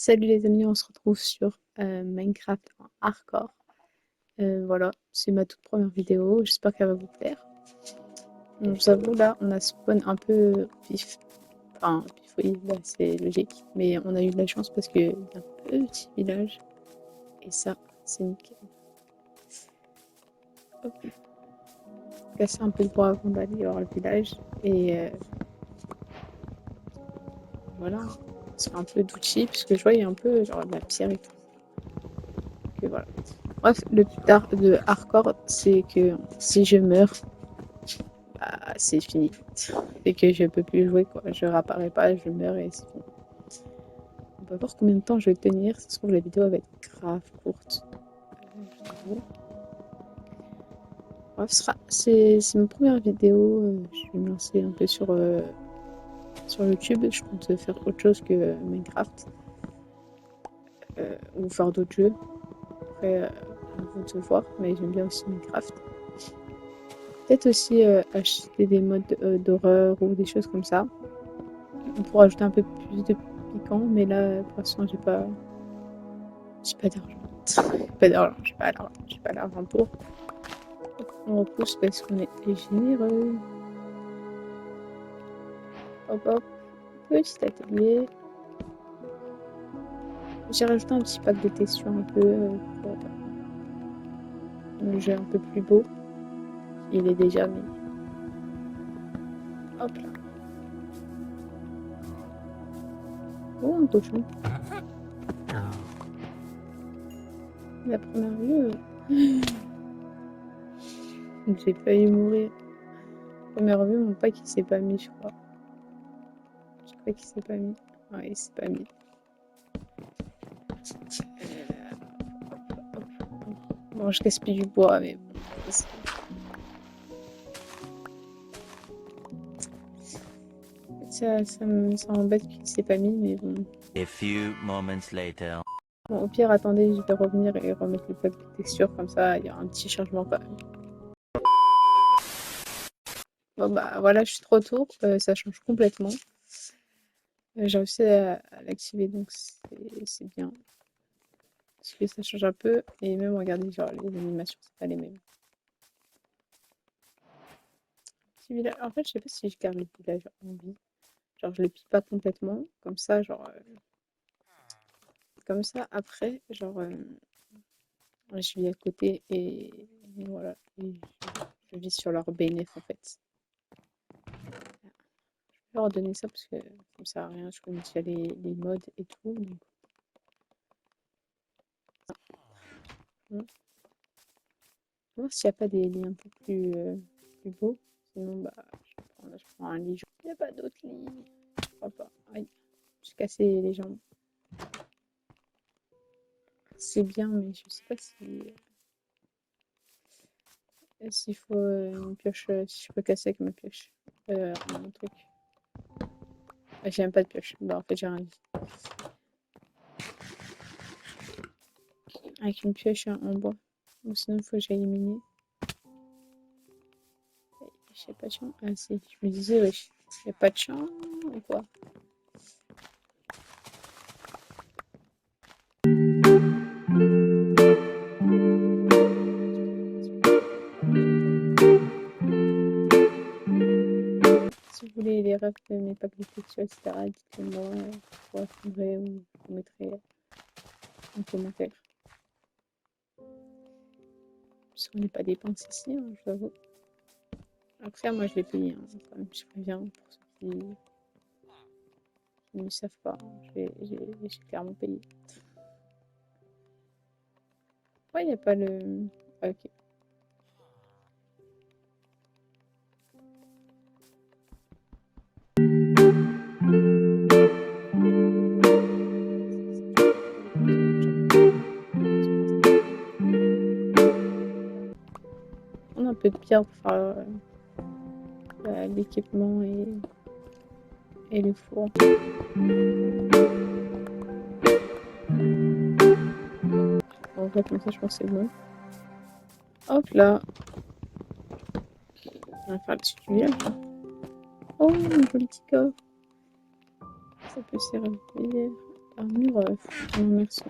Salut les amis, on se retrouve sur Minecraft en hardcore. Voilà, c'est ma toute première vidéo, j'espère qu'elle va vous plaire. Je vous avoue, là, on a spawn un peu pif. Enfin, pif, oui, bah, c'est logique. Mais on a eu de la chance parce qu'il y a un petit village. Et ça, c'est nickel. Hop, casser un peu de bois avant d'aller voir le village. Et voilà, on se fait un peu d'outils parce que je vois, il y a un peu genre de la pierre et tout. Donc, voilà. Bref, le but de hardcore, c'est que si je meurs, bah, c'est fini. C'est que je peux plus jouer, quoi. Je réapparais pas, je meurs et c'est fini. On va voir combien de temps je vais tenir. Ça se trouve, la vidéo va être grave courte. Je t'avoue. Bref, c'est ma première vidéo. Je vais me lancer un peu sur YouTube. Je compte faire autre chose que Minecraft. Ou faire d'autres jeux. Après, à vous de voir. Mais j'aime bien aussi Minecraft. Peut-être aussi acheter des modes d'horreur ou des choses comme ça. Pour ajouter un peu plus de piquant, mais là, pour l'instant, j'ai pas d'argent. Pas d'argent, j'ai pas d'argent pour. On repousse parce qu'on est généreux. Hop hop, petit atelier. J'ai rajouté un petit pack de textures un peu pour le jeu un peu plus beau. Il est déjà mis. Hop là. Oh, un cochon. La première vue, j'ai failli mourir. Première vue, mon pack il s'est pas mis, je crois. Je crois qu'il s'est pas mis. Ouais, il s'est pas mis. Bon, je gaspille du bois, mais bon. Ça m'embête qu'il s'est pas mis, mais bon. A few moments later. Bon, au pire, attendez, je vais revenir et remettre le pack de texture, comme ça, il y a un petit changement quand même. Bon, bah voilà, je suis de retour, ça change complètement. J'ai réussi à l'activer, donc c'est bien. Parce que ça change un peu, et même, regardez, genre, les animations, c'est pas les mêmes. Petit village. En fait, je sais pas si je garde le village en vie. Genre, je le pille pas complètement, comme ça, genre, comme ça, après, genre, je vis à côté et voilà. Et je vis sur leur bénéfice en fait. Je vais leur donner ça parce que ça me sert à rien. Je connais déjà les modes et tout. Donc, on va voir s'il n'y a pas des lits un peu plus beaux. Sinon, bah, je prends un lit. Il n'y a pas d'autres lits. Je crois pas. Aïe, j'ai cassé les jambes. C'est bien, mais je sais pas si s'il faut une pioche, si je peux casser avec ma pioche. Un truc. J'ai même pas de pioche. Bah, en fait, j'ai un lit. Avec une pioche en bois. Ou sinon, il faut que j'aille miner. J'ai pas de champ. Ah si, je me disais, wesh, y a pas de champ ou quoi? Si vous voulez les refs de mes packs de textures, etc., dites-le moi. Je vous répondrai ou vous mettrez en commentaire. Parce qu'on n'est pas dépenses ici, hein, je l'avoue. Après, moi, je l'ai payé, hein, quand même, je préviens pour ceux qui ne savent pas. J'ai clairement payé. Ouais, il n'y a pas le. Ah, ok. On a un peu de pierre pour faire l'équipement et le four. En fait, comme ça, je pense que c'est bon. Hop là. On va faire le dessus du village. Oh, un joli petit coffre. Ça peut servir. Armure, non merci.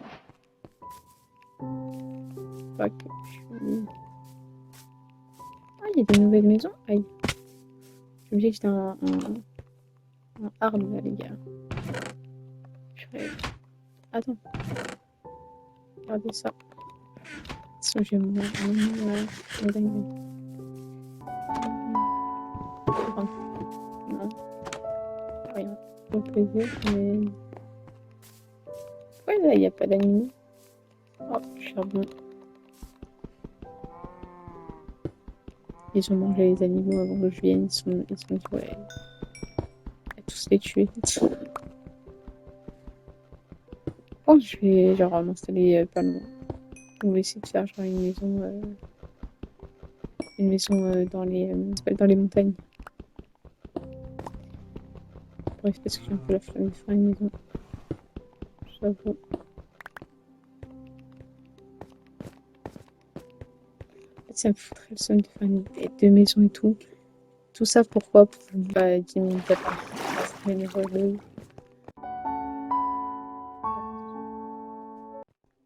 Pas que je suis... Ah, il y a des nouvelles maisons. Aïe. J'ai oublié que j'étais un arme là, les gars. Purée. Attends, regardez ça. Sinon, je vais mourir. La dinguerie. Enfin, non, rien. Au plaisir, mais. Ouais, là, il n'y a pas d'animaux. Oh, charbon. Ils ont mangé les animaux avant que je vienne. Ils sont dit, ouais, on va tous les tuer. Oh, je vais genre m'installer pas loin. On va essayer de faire genre une maison dans les montagnes. Bref, parce que j'ai un peu la flemme de faire une maison. J'avoue. En fait, ça me foutrait le seum de faire deux maisons et tout. Tout ça pourquoi? Pour 10 minutes après. Ça m'énerve de ouf.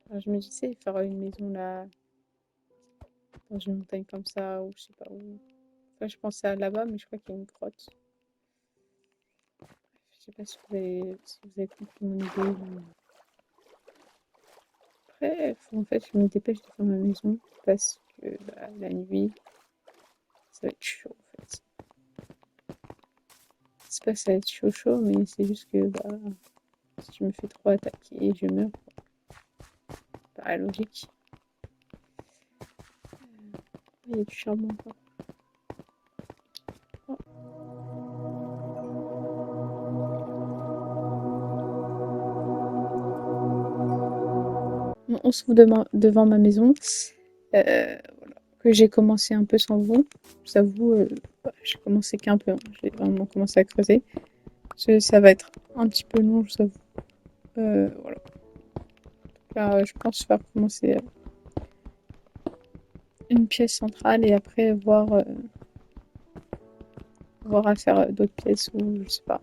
Alors, je me disais faire une maison là, dans une montagne comme ça, ou je sais pas où. Enfin, je pensais à là-bas, mais je crois qu'il y a une grotte. Je sais pas si vous avez compris mon idée. Après, en fait, je me dépêche de faire ma maison parce que la nuit, ça va être chaud en fait. C'est pas que ça va être chaud chaud, mais c'est juste que si je me fais trop attaquer, je meurs. Pas logique. Il y a du charbon encore. Oh. Bon, on se trouve devant ma maison. Voilà. Que j'ai commencé un peu sans vous. J'avoue, j'ai commencé qu'un peu. Hein. J'ai vraiment commencé à creuser. Ça va être un petit peu long, je t'avoue. Voilà. Là, je pense faire commencer une pièce centrale et après voir à faire d'autres pièces ou je sais pas.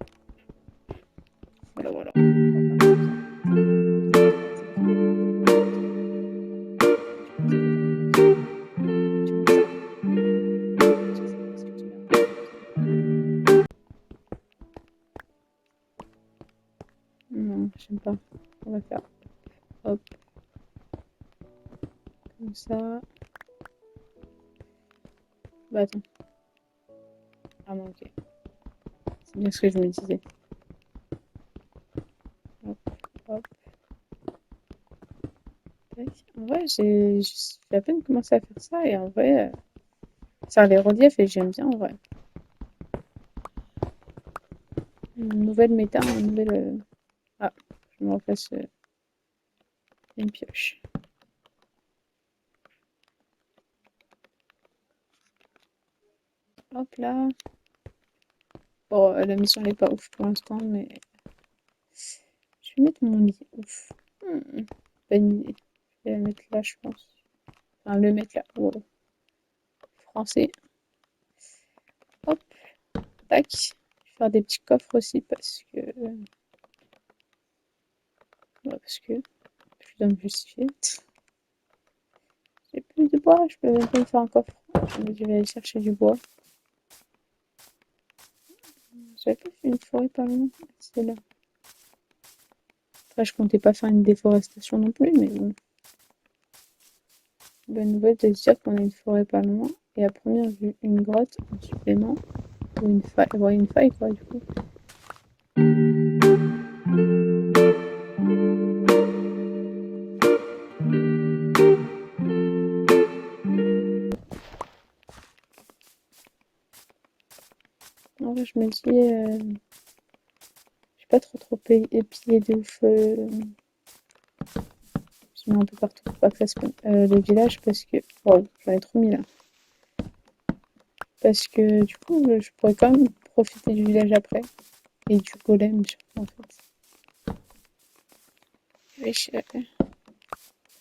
Voilà, voilà. Non, j'aime pas. On va faire hop, comme ça. Bah attends. Ah non, ok. C'est bien ce que je me disais. Hop, hop. Tac. En vrai, j'ai à peine commencé à faire ça et en vrai, faire les reliefs et j'aime bien en vrai. Une nouvelle méta, une nouvelle. Ah, je me replace une pioche. Hop là. Bon, la mission n'est pas ouf pour l'instant, mais je vais mettre mon lit. Ouf. Bonne idée. Je vais la mettre là, je pense. Enfin, le mettre là. Wow. Français. Hop. Tac. Je vais faire des petits coffres aussi parce que je dois me justifier. J'ai plus de bois, je peux même pas me faire un coffre. Je vais aller chercher du bois. J'avais pas fait une forêt pas loin. C'est là. Après, je comptais pas faire une déforestation non plus, mais bon. Bonne nouvelle de se dire qu'on a une forêt pas loin. Et à première vue, une grotte en supplément. Ou une faille. Ouais, une faille quoi, du coup. En vrai, je me dis. J'ai pas trop épillé de ouf. Je mets un peu partout pour pas que ça se le village parce que. Wow, j'en ai trop mis là. Parce que du coup, je pourrais quand même profiter du village après. Et du golem surtout en fait. Wesh, je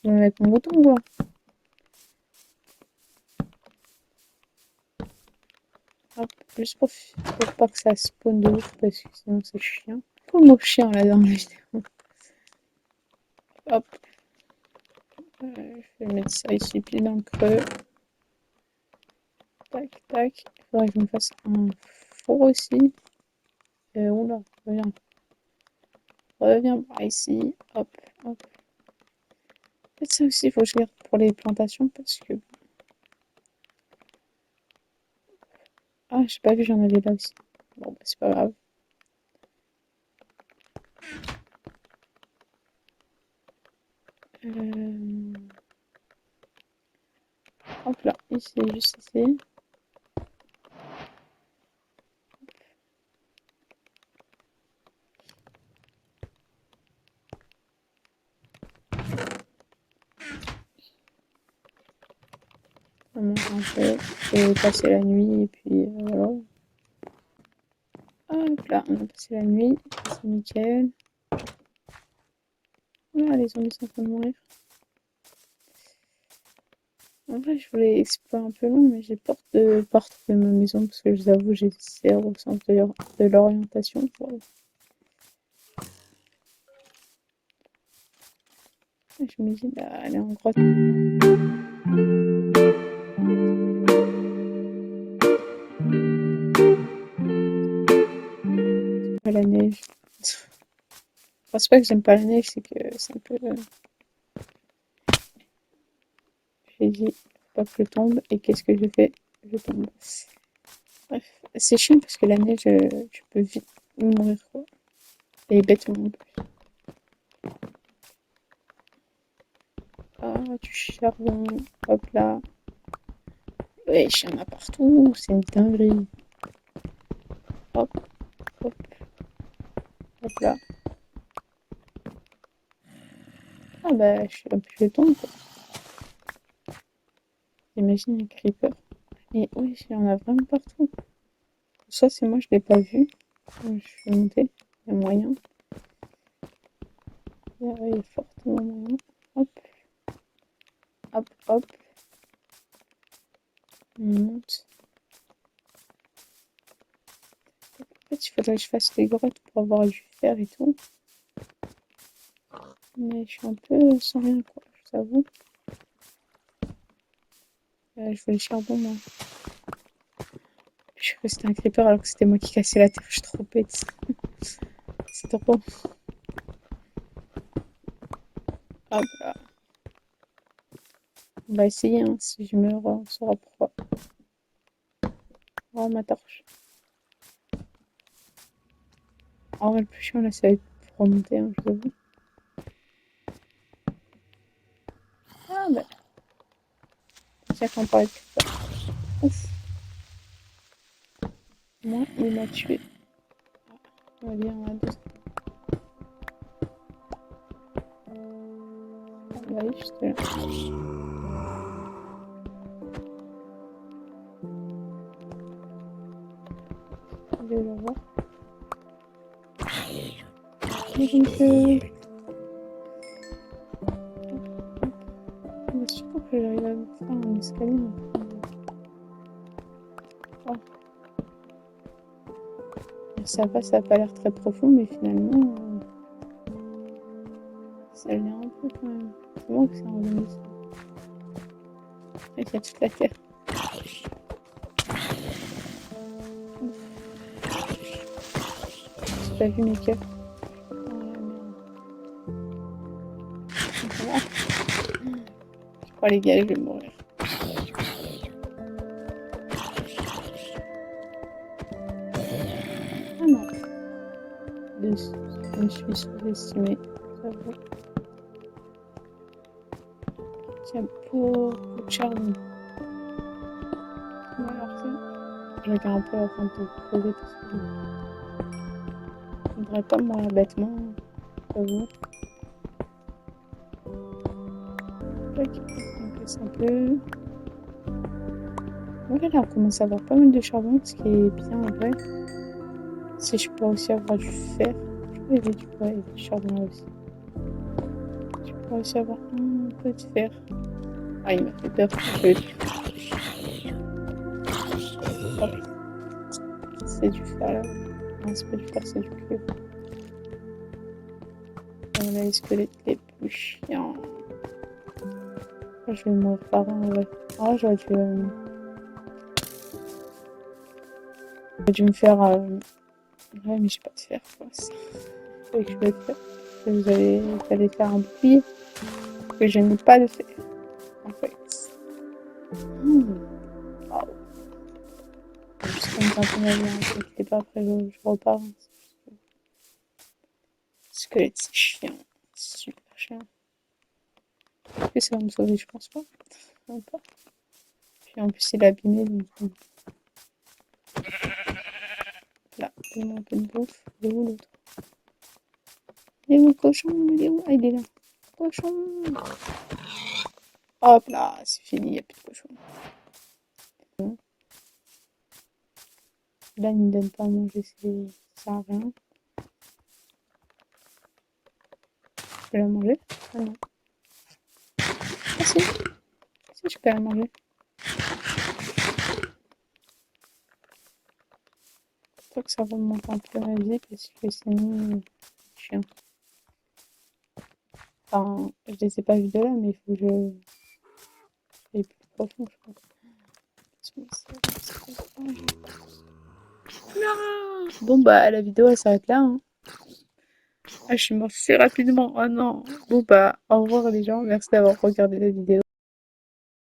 vais mettre mon bouton quoi. Hop, juste pour pas que ça spawn de ouf parce que sinon c'est chiant. Pour le mot chien là dans la vidéo. Hop. Je vais mettre ça ici, puis dans le creux. Tac, tac. Il faudrait que je me fasse un four aussi. Oula, reviens. Reviens par ici. Hop, hop. Peut-être ça aussi, il faut que je garde pour les plantations parce que. Ah, j'ai pas vu, j'en avais là aussi. Bon, bah, c'est pas grave. Hop là, ici, juste ici. On mange un peu. Et passer la nuit, et puis voilà. Hop là, on a passé la nuit. C'est nickel. Ah, les zombies sont en train de mourir. En vrai, je voulais explorer un peu long, mais j'ai peur de pas retrouver ma maison parce que je vous avoue, j'ai zéro sens de l'orientation. Voilà. Je me dis, bah, elle est en grotte. Pas la neige. Enfin, c'est pas que j'aime pas la neige, c'est que c'est un peu. J'ai dit, faut pas que je tombe, et qu'est-ce que je fais? Je tombe. Bref, c'est chiant parce que la neige, tu peux vite mourir, quoi. Et bêtement. Ah, du charbon. Hop là. Wesh, il y en a partout. C'est une dinguerie. Hop, hop, hop là. Ah bah, je tombe, quoi. Imagine un creeper. Et oui, il y en a vraiment partout. Soit c'est moi, je l'ai pas vu. Je suis montée. Il y a moyen. Il y a fortement moyen. Hop, hop, hop. On monte. En fait, il faudrait que je fasse des grottes pour avoir du fer et tout. Mais je suis un peu sans rien, quoi, je t'avoue. Je veux le charbon, moi. Je suis restée un creeper alors que c'était moi qui cassais la terre. Je suis trop bête. C'est trop. Hop là. On va essayer, hein. Si je meurs, on saura pourquoi. Oh, ma torche. En vrai, le plus chiant, là, ça va être pour remonter, hein, je vous avoue. Ah, bah. Tiens, quand on parlait de creeper. Ouf. Moi, il m'a tué. On va dire, on va deux. On va aller juste là. Je vais le voir. Et donc, bah, surtout que j'arrive à faire un escalier. Oh. Ça a pas l'air très profond, mais finalement, ça l'est un peu quand même. C'est bon que c'est revenu ici. Et il y a toute la terre. J'ai pas vu mes cœurs. Oh la merde. Voilà. Je crois les gars, je vais mourir. Ah non. Je me suis sous-estimée. Ça va. Tiens, pour le charbon. Ouais, alors ça. Je regarde un peu avant de creuser parce que je ne voudrais pas mourir bêtement. J'avoue. Tac, on casse un peu. Voilà, on commence à avoir pas mal de charbon, ce qui est bien en vrai. Si je peux aussi avoir du fer. Je crois qu'il y avait du charbon là aussi. Je peux aussi avoir un peu de fer. Ah, il m'a fait peur. Hop, c'est du fer là. Non, c'est pas du fer, c'est du cuivre. On a les squelettes les plus chiant. Je vais mourir par un, ouais. Ah, j'aurais dû me faire... Ouais, mais j'ai pas de fer, quoi. C'est ce que je vais faire. Vous allez faire un bouclier. Que je n'ai pas de fer, en fait. Waouh. Juste comme quand on a vu un truc qui est pas après, je repars. Squelette, c'est chiant. C'est super chiant. Est-ce que ça va me sauver? Je pense pas. Même pas. Puis en plus, il est abîmé, donc... Là, donne-moi un peu de bouffe. Il est où l'autre? Il est où le cochon? Il est où? Ah, il est là. Cochon! Hop là, c'est fini, il n'y a plus de cochon. Là, il ne me donne pas à manger, ça sert à rien. Je peux la manger? Ah non. Ah si, si, je peux la manger. Faut que ça remonte un peu la vie parce que sinon, chiant. Enfin, je les ai pas vus de là, mais il faut que je... C'est plus profond, je crois. Non. Bon bah la vidéo elle s'arrête là, hein. Ah je suis morte si rapidement, oh non. Bon bah au revoir les gens, merci d'avoir regardé la vidéo.